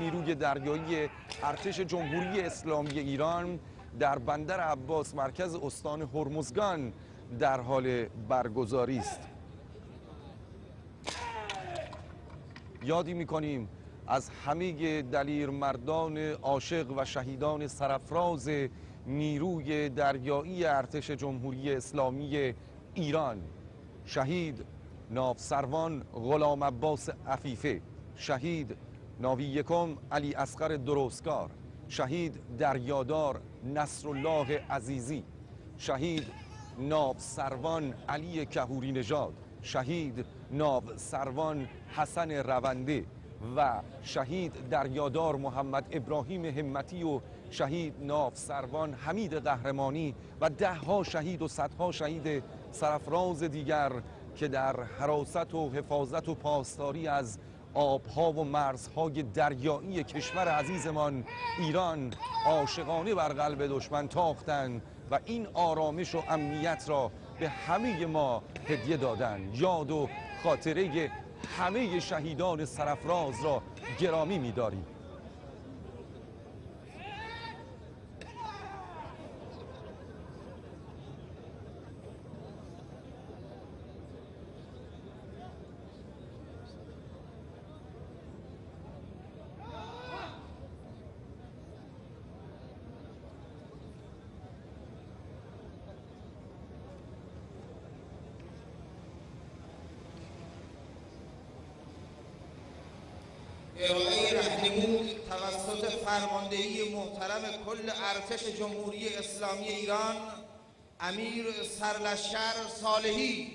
نیروی دریایی ارتش جمهوری اسلامی ایران در بندر عباس مرکز استان هرمزگان در حال برگزاری است. یادی می‌کنیم از همه دلیرمردان عاشق و شهیدان سرافراز نیروی دریایی ارتش جمهوری اسلامی ایران، شهید ناوسروان غلام عباس عفیفه، شهید ناوی یکم علی اصغر درستکار، شهید دریادار نصرالله عزیزی، شهید ناوسروان علی کهوری نژاد، شهید ناوسروان حسن رونده و شهید دریادار محمد ابراهیم همتی و شهید ناوسروان حمید قهرمانی و دهها شهید و صدها شهید سرافراز دیگر که در حراست و حفاظت و پاسداری از آبها و مرزهای دریایی کشور عزیزمان ایران عاشقانه بر قلب دشمن تاختند و این آرامش و امنیت را به همه ما هدیه دادند. یاد و خاطره همه شهیدان سرافراز را گرامی می‌داریم. ارائه راهنمود توسط فرماندهی محترم کل ارتش جمهوری اسلامی ایران امیر سرلشکر صالحی